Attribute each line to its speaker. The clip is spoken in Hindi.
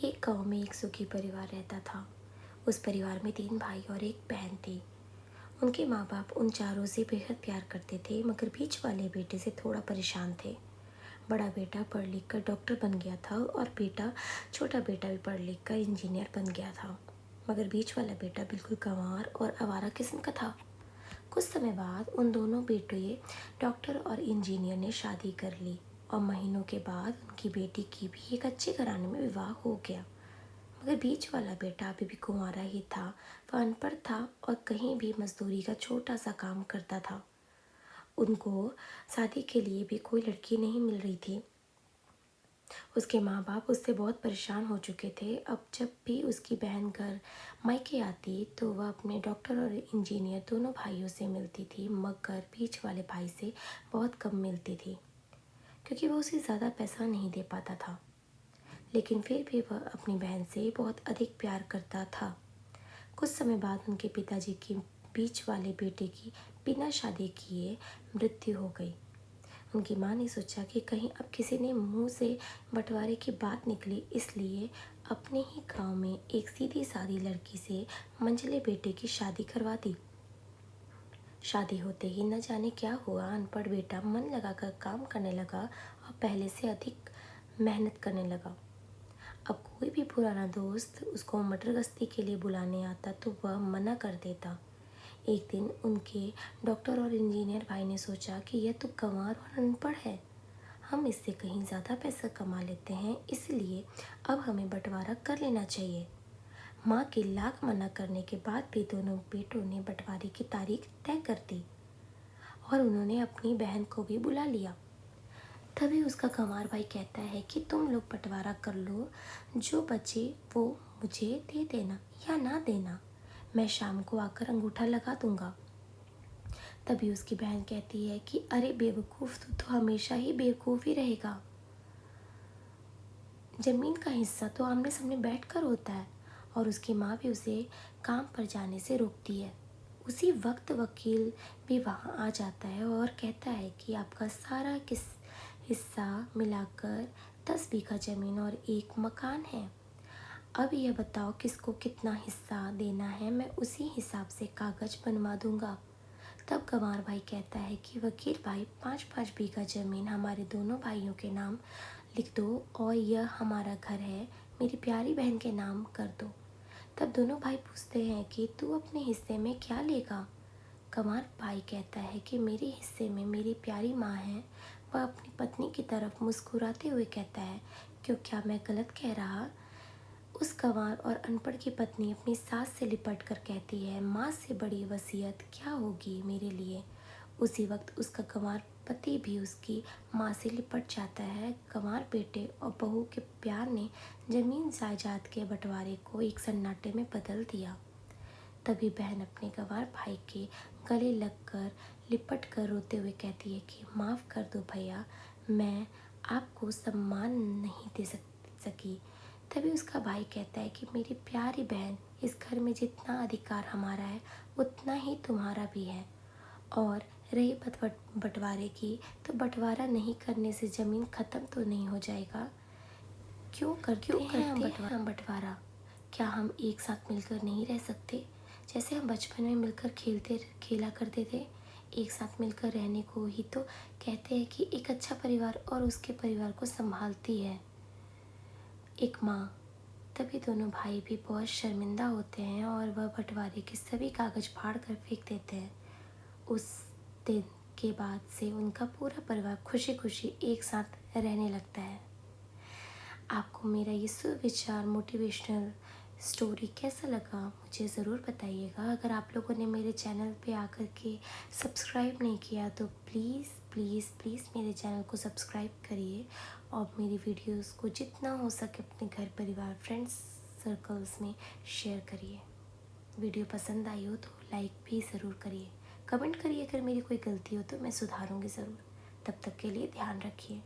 Speaker 1: एक गांव में एक सुखी परिवार रहता था। उस परिवार में 3 भाई और एक बहन थी। उनके माँ बाप उन चारों से बेहद प्यार करते थे, मगर बीच वाले बेटे से थोड़ा परेशान थे। बड़ा बेटा पढ़ लिख कर डॉक्टर बन गया था और छोटा बेटा भी पढ़ लिख कर इंजीनियर बन गया था। मगर बीच वाला बेटा बिल्कुल गंवार और आवारा किस्म का था। कुछ समय बाद उन दोनों बेटे डॉक्टर और इंजीनियर ने शादी कर ली और महीनों के बाद उनकी बेटी की भी एक अच्छे घराने में विवाह हो गया। मगर बीच वाला बेटा अभी भी कुंवारा ही था। वह अनपढ़ था और कहीं भी मजदूरी का छोटा सा काम करता था। उनको शादी के लिए भी कोई लड़की नहीं मिल रही थी। उसके माँ बाप उससे बहुत परेशान हो चुके थे। अब जब भी उसकी बहन घर मायके आती तो वह अपने डॉक्टर और इंजीनियर दोनों भाइयों से मिलती थी, मगर बीच वाले भाई से बहुत कम मिलती थी, क्योंकि वह उसे ज़्यादा पैसा नहीं दे पाता था। लेकिन फिर भी वह अपनी बहन से बहुत अधिक प्यार करता था। कुछ समय बाद उनके पिताजी की बीच वाले बेटे की बिना शादी किए मृत्यु हो गई। उनकी माँ ने सोचा कि कहीं अब किसी ने मुंह से बंटवारे की बात निकली, इसलिए अपने ही गांव में एक सीधी सादी लड़की से मंझले बेटे की शादी करवा दी। शादी होते ही न जाने क्या हुआ, अनपढ़ बेटा मन लगाकर काम करने लगा और पहले से अधिक मेहनत करने लगा। अब कोई भी पुराना दोस्त उसको मटर गश्ती के लिए बुलाने आता तो वह मना कर देता। एक दिन उनके डॉक्टर और इंजीनियर भाई ने सोचा कि यह तो गंवार और अनपढ़ है, हम इससे कहीं ज़्यादा पैसा कमा लेते हैं, इसलिए अब हमें बंटवारा कर लेना चाहिए। माँ के लाख मना करने के बाद भी दोनों बेटों ने बंटवारे की तारीख तय कर दी और उन्होंने अपनी बहन को भी बुला लिया। तभी उसका गंवार भाई कहता है कि तुम लोग बंटवारा कर लो, जो बचे वो मुझे दे देना या ना देना, मैं शाम को आकर अंगूठा लगा दूंगा। तभी उसकी बहन कहती है कि अरे बेवकूफ़, तू तो हमेशा ही बेवकूफ़ ही रहेगा। जमीन का हिस्सा तो आमने सामने बैठ कर होता है। और उसकी माँ भी उसे काम पर जाने से रोकती है। उसी वक्त वकील भी वहाँ आ जाता है और कहता है कि आपका सारा किस हिस्सा मिलाकर 10 बीघा ज़मीन और एक मकान है। अब यह बताओ किसको कितना हिस्सा देना है, मैं उसी हिसाब से कागज बनवा दूंगा। तब गंवार भाई कहता है कि वकील भाई, 5-5 बीघा ज़मीन हमारे दोनों भाइयों के नाम लिख दो और यह हमारा घर है, मेरी प्यारी बहन के नाम कर दो। तब दोनों भाई पूछते हैं कि तू अपने हिस्से में क्या लेगा। गंवार भाई कहता है कि मेरे हिस्से में मेरी प्यारी माँ है। वह अपनी पत्नी की तरफ मुस्कुराते हुए कहता है, क्यों, क्या मैं गलत कह रहा। उस गंवार और अनपढ़ की पत्नी अपनी सास से लिपट कर कहती है, माँ से बड़ी वसीयत क्या होगी मेरे लिए। उसी वक्त उसका गंवार पति भी उसकी माँ से लिपट जाता है। गंवार बेटे और बहू के प्यार ने जमीन जायदाद के बंटवारे को एक सन्नाटे में बदल दिया। तभी बहन अपने गंवार भाई के गले लगकर लिपट कर रोते हुए कहती है कि माफ़ कर दो भैया, मैं आपको सम्मान नहीं दे सकी। तभी उसका भाई कहता है कि मेरी प्यारी बहन, इस घर में जितना अधिकार हमारा है उतना ही तुम्हारा भी है। और रही बात बंटवारे की, तो बंटवारा नहीं करने से ज़मीन ख़त्म तो नहीं हो जाएगा। क्यों करते हैं हम बंटवारा? क्या हम एक साथ मिलकर नहीं रह सकते, जैसे हम बचपन में मिलकर खेला करते थे। एक साथ मिलकर रहने को ही तो कहते हैं कि एक अच्छा परिवार और उसके परिवार को संभालती है एक माँ। तभी दोनों भाई भी बहुत शर्मिंदा होते हैं और वह बंटवारे के सभी कागज फाड़ कर फेंक देते हैं। उस दिन के बाद से उनका पूरा परिवार खुशी खुशी एक साथ रहने लगता है। आपको मेरा ये सुविचार मोटिवेशनल स्टोरी कैसा लगा मुझे ज़रूर बताइएगा। अगर आप लोगों ने मेरे चैनल पे आकर के सब्सक्राइब नहीं किया तो प्लीज़ प्लीज़ प्लीज़ मेरे चैनल को सब्सक्राइब करिए और मेरी वीडियोस को जितना हो सके अपने घर परिवार फ्रेंड्स सर्कल्स में शेयर करिए। वीडियो पसंद आई हो तो लाइक भी ज़रूर करिए। कमेंट करिए, अगर मेरी कोई गलती हो तो मैं सुधारूँगी ज़रूर। तब तक के लिए ध्यान रखिए।